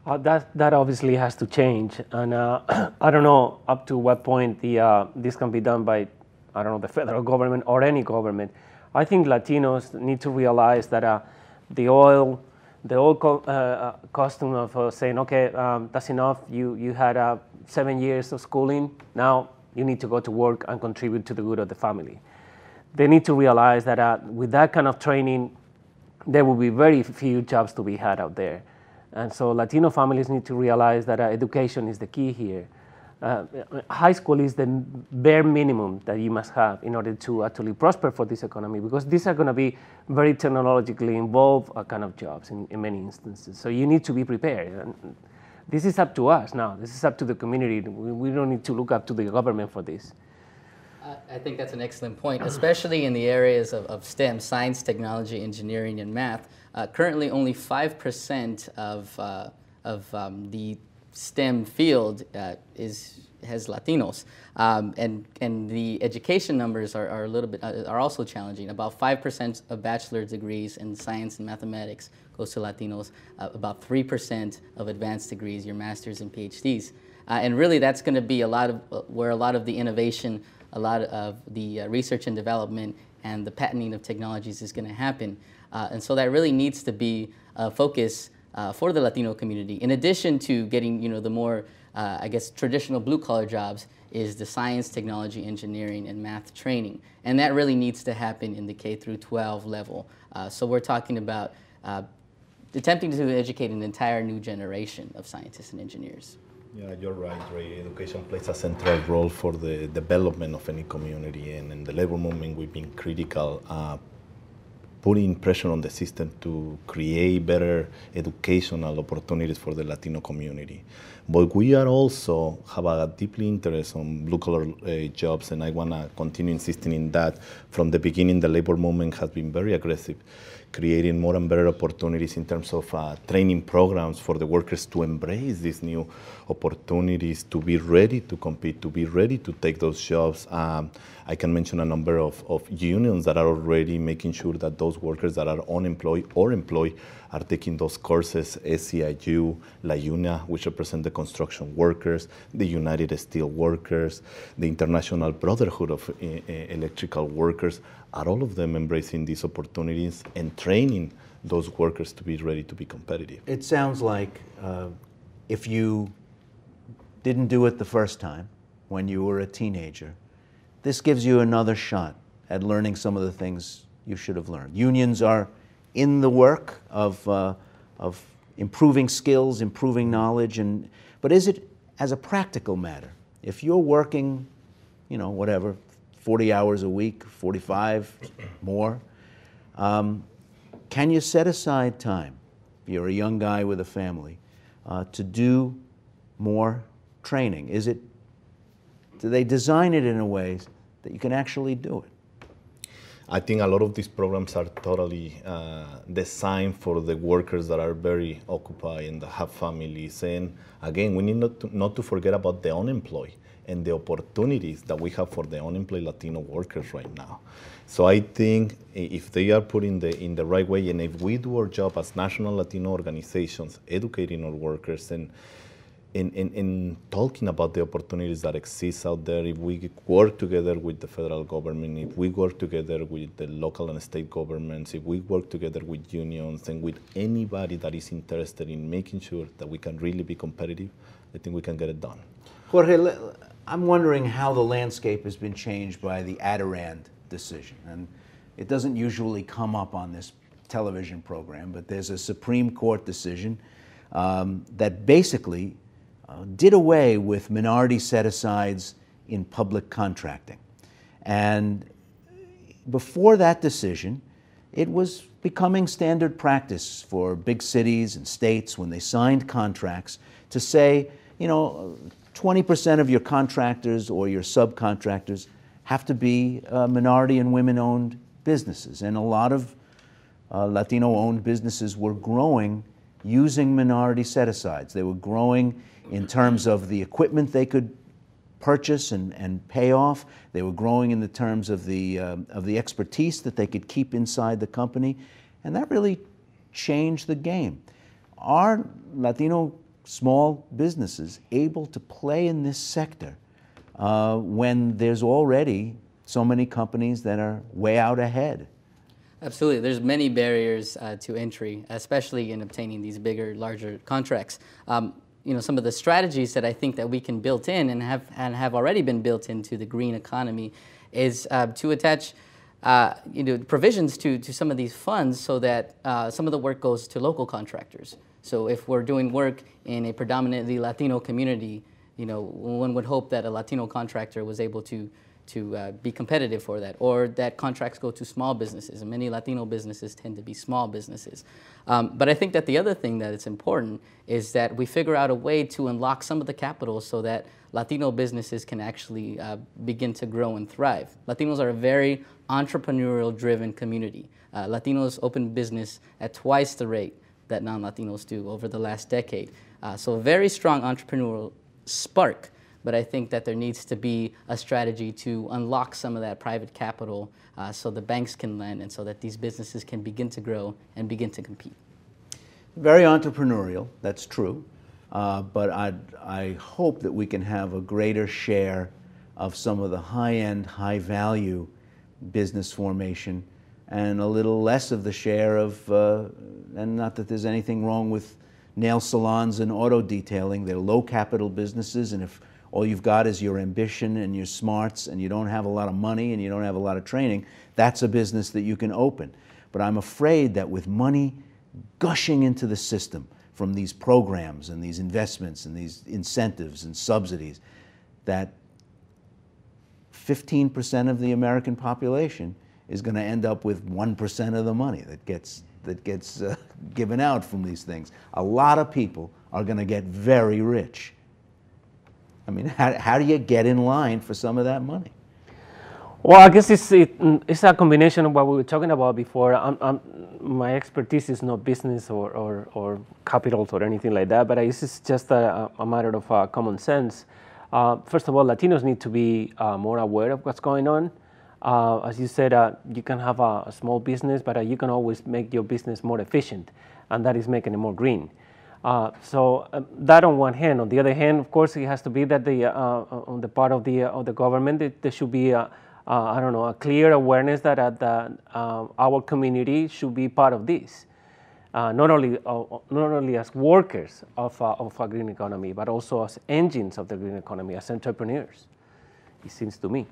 That obviously has to change, and I don't know up to what point this can be done by, I don't know, the federal government or any government. I think Latinos need to realize that the old custom of saying, okay, that's enough. You had 7 years of schooling. Now you need to go to work and contribute to the good of the family. They need to realize that with that kind of training, there will be very few jobs to be had out there. And so Latino families need to realize that education is the key here. High school is the bare minimum that you must have in order to actually prosper for this economy, because these are going to be very technologically involved kind of jobs in many instances. So you need to be prepared. And this is up to us now. This is up to the community. We don't need to look up to the government for this. I think that's an excellent point, especially in the areas of STEM, science, technology, engineering, and math. Currently, only 5% of the STEM field has Latinos, and the education numbers are a little bit are also challenging. About 5% of bachelor's degrees in science and mathematics goes to Latinos. About 3% of advanced degrees, your masters and PhDs, and really that's going to be a lot of where a lot of the innovation, a lot of the research and development and the patenting of technologies is going to happen. And so that really needs to be a focus for the Latino community. In addition to getting, the more, I guess, traditional blue-collar jobs, is the science, technology, engineering, and math training. And that really needs to happen in the K through 12 level. So we're talking about attempting to educate an entire new generation of scientists and engineers. Yeah, you're right, Ray. Education plays a central role for the development of any community, and in the labor movement we've been critical, putting pressure on the system to create better educational opportunities for the Latino community. But we are also have a deeply interest on blue-collar jobs, and I want to continue insisting in that. From the beginning, the labor movement has been very aggressive, creating more and better opportunities in terms of training programs for the workers to embrace these new opportunities, to be ready to compete, to be ready to take those jobs. I can mention a number of unions that are already making sure that those workers that are unemployed or employed are taking those courses, SEIU, La UNA, which represent the construction workers, the United Steel Workers, the International Brotherhood of Electrical Workers, are all of them embracing these opportunities and training those workers to be ready to be competitive. It sounds like if you didn't do it the first time when you were a teenager, this gives you another shot at learning some of the things you should have learned. Unions are in the work of improving skills, improving knowledge, but is it as a practical matter? If you're working, whatever, 40 hours a week, 45 more, can you set aside time, if you're a young guy with a family, to do more training? Do they design it in a way that you can actually do it? I think a lot of these programs are totally designed for the workers that are very occupied and that have families. And again, we need not to forget about the unemployed and the opportunities that we have for the unemployed Latino workers right now. So I think if they are put in the right way, and if we do our job as national Latino organizations, educating our workers and talking about the opportunities that exist out there, if we work together with the federal government, if we work together with the local and state governments, if we work together with unions and with anybody that is interested in making sure that we can really be competitive, I think we can get it done. Jorge, I'm wondering how the landscape has been changed by the Adirond decision. And it doesn't usually come up on this television program, but there's a Supreme Court decision that basically did away with minority set-asides in public contracting. And before that decision, it was becoming standard practice for big cities and states when they signed contracts to say, 20% of your contractors or your subcontractors have to be minority and women-owned businesses. And a lot of Latino-owned businesses were growing using minority set-asides. They were growing in terms of the equipment they could purchase and pay off. They were growing in the terms of the expertise that they could keep inside the company. And that really changed the game. Are Latino small businesses able to play in this sector when there's already so many companies that are way out ahead? Absolutely. There's many barriers to entry, especially in obtaining these bigger, larger contracts. Some of the strategies that I think that we can build in and have already been built into the green economy is to attach provisions to some of these funds so that some of the work goes to local contractors. So if we're doing work in a predominantly Latino community, one would hope that a Latino contractor was able to be competitive for that, or that contracts go to small businesses, and many Latino businesses tend to be small businesses. But I think that the other thing that is important is that we figure out a way to unlock some of the capital so that Latino businesses can actually begin to grow and thrive. Latinos are a very entrepreneurial-driven community. Latinos open business at twice the rate that non-Latinos do over the last decade. So a very strong entrepreneurial spark, but I think that there needs to be a strategy to unlock some of that private capital so the banks can lend and so that these businesses can begin to grow and begin to compete. Very entrepreneurial, that's true, but I hope that we can have a greater share of some of the high-end, high-value business formation and a little less of the share of, and not that there's anything wrong with nail salons and auto detailing, they're low capital businesses, and if all you've got is your ambition and your smarts and you don't have a lot of money and you don't have a lot of training, that's a business that you can open. But I'm afraid that with money gushing into the system from these programs and these investments and these incentives and subsidies, that 15% of the American population is going to end up with 1% of the money that gets given out from these things. A lot of people are going to get very rich. I mean, how do you get in line for some of that money? Well, I guess it's a combination of what we were talking about before. My expertise is not business or capitals or anything like that, but this is just a matter of common sense. First of all, Latinos need to be more aware of what's going on. As you said, you can have a small business, but you can always make your business more efficient, and that is making it more green. So that on one hand. On the other hand, of course, it has to be that on the part of the government, there should be a clear awareness that our community should be part of this, not only as workers of a green economy, but also as engines of the green economy, as entrepreneurs. It seems to me.